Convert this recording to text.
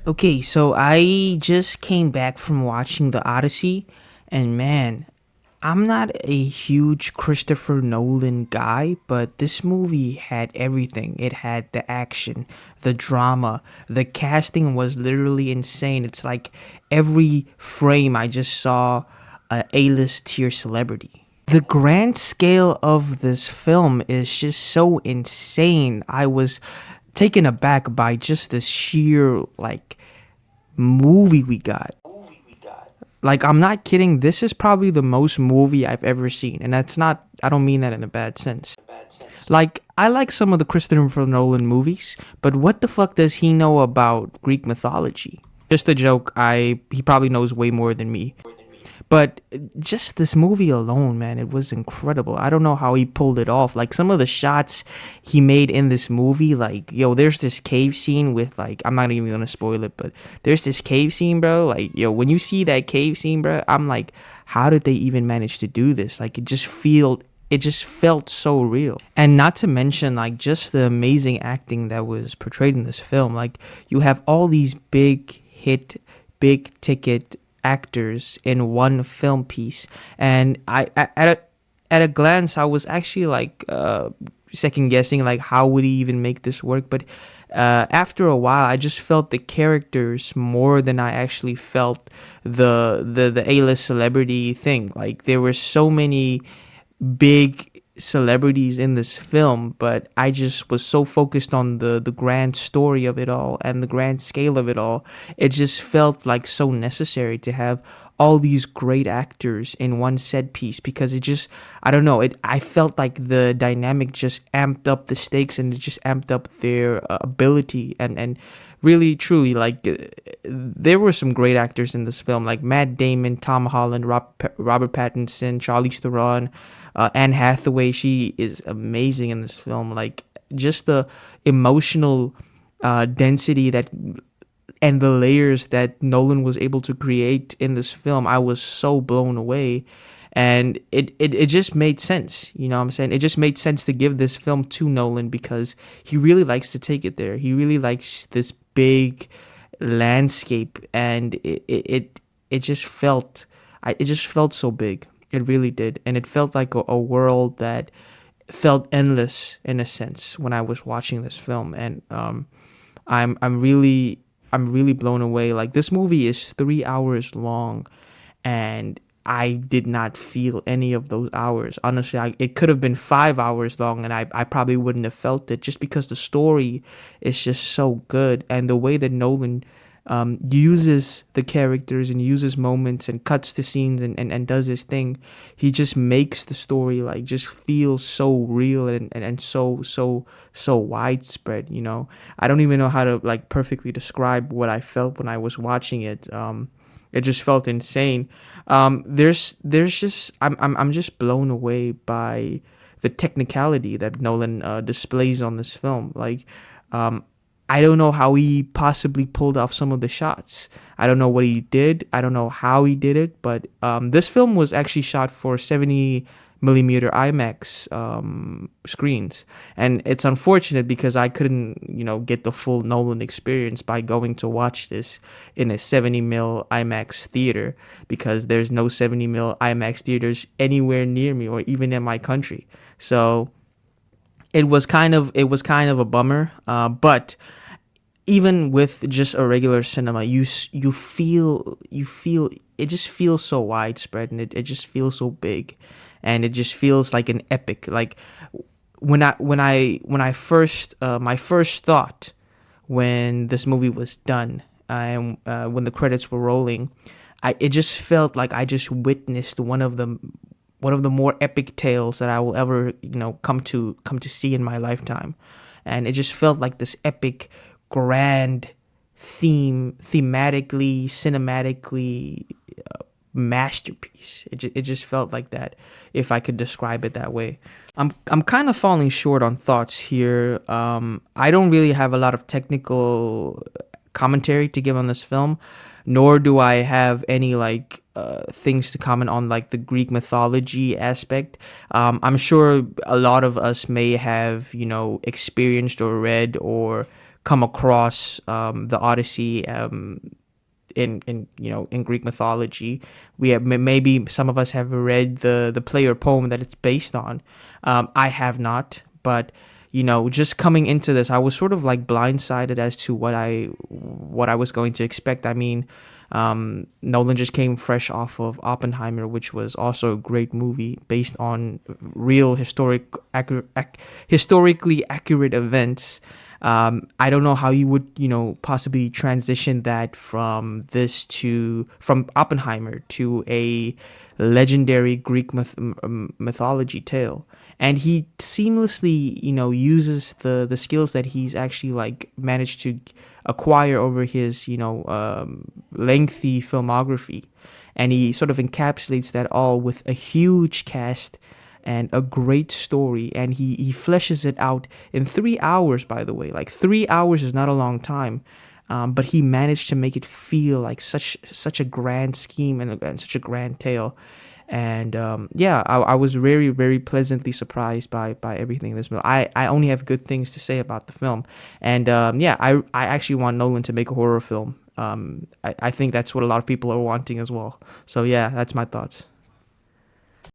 Okay, so I just came back from watching the Odyssey, and man, I'm not a huge Christopher Nolan guy, but this movie had everything. It had the action, the drama, the casting was literally insane. It's like every frame I just saw a A-list tier celebrity. The grand scale of this film is just so insane. I was taken aback by just the sheer movie we got. Like, I'm not kidding, this is probably the most movie I've ever seen, and that's not, I don't mean that in a bad sense. Like, I like some of the Christopher Nolan movies, but what the fuck does he know about Greek mythology? Just a joke. He probably knows way more than me. But just this movie alone, man, it was incredible. I don't know how he pulled it off. Like some of the shots he made in this movie, like, yo, there's this cave scene with like, I'm not even gonna spoil it, but there's this cave scene, bro. Like, yo, when you see that cave scene, bro, I'm like, how did they even manage to do this? Like, it just felt so real. And not to mention like just the amazing acting that was portrayed in this film. Like, you have all these big ticket actors in one film piece, and at a glance I was actually like second guessing like how would he even make this work, but after a while I just felt the characters more than I actually felt the A-list celebrity thing. Like, there were so many big celebrities in this film, but I just was so focused on the grand story of it all and the grand scale of it all. It just felt like so necessary to have all these great actors in one set piece, because it just, I don't know, it I felt like the dynamic just amped up the stakes, and it just amped up their ability, and really truly, like, there were some great actors in this film, like Matt Damon, Tom Holland, Robert Pattinson, Charlize Theron, Anne Hathaway. She is amazing in this film. Like, just the emotional density that and the layers that Nolan was able to create in this film, I was so blown away. And it just made sense, you know what I'm saying? It just made sense to give this film to Nolan, because he really likes to take it there. He really likes this big landscape, and it just felt, it just felt so big. It really did, and it felt like a world that felt endless in a sense when I was watching this film. And I'm really blown away. Like, this movie is 3 hours long, and I did not feel any of those hours. Honestly, it could have been 5 hours long, and I probably wouldn't have felt it, just because the story is just so good, and the way that Nolan uses the characters and uses moments and cuts the scenes, and does his thing. He just makes the story like just feel so real, and so widespread, you know. I don't even know how to like perfectly describe what I felt when I was watching it. It just felt insane. There's just, I'm just blown away by the technicality that Nolan displays on this film. Like, um, I don't know how he possibly pulled off some of the shots. I don't know what he did. I don't know how he did it. But this film was actually shot for 70 millimeter IMAX screens, and it's unfortunate because I couldn't, you know, get the full Nolan experience by going to watch this in a 70 mil IMAX theater, because there's no 70 mil IMAX theaters anywhere near me or even in my country. So it was kind of a bummer, but even with just a regular cinema, you feel it just feels so widespread, and it just feels so big, and it just feels like an epic. Like, when I first my first thought when this movie was done, and when the credits were rolling, it just felt like I just witnessed one of the more epic tales that I will ever, you know, come to see in my lifetime. And it just felt like this epic, grand thematically, cinematically masterpiece. It just felt like that, if I could describe it that way. I'm kind of falling short on thoughts here. I don't really have a lot of technical commentary to give on this film, nor do I have any like things to comment on like the Greek mythology aspect. I'm sure a lot of us may have, you know, experienced or read or come across the Odyssey in Greek mythology. We have maybe some of us have read the play or poem that it's based on. I have not, but just coming into this, I was sort of like blindsided as to what I was going to expect. I mean, Nolan just came fresh off of Oppenheimer, which was also a great movie based on real historically accurate events. I don't know how you would, possibly transition that from Oppenheimer to a legendary Greek mythology tale. And he seamlessly, uses the skills that he's actually like managed to acquire over his, lengthy filmography, and he sort of encapsulates that all with a huge cast and a great story, and he fleshes it out in 3 hours. By the way, like 3 hours is not a long time, but he managed to make it feel like such a grand scheme and such a grand tale. And yeah, I was very, very pleasantly surprised by everything in this movie. I only have good things to say about the film. And yeah, I actually want Nolan to make a horror film. I think that's what a lot of people are wanting as well. So yeah, that's my thoughts.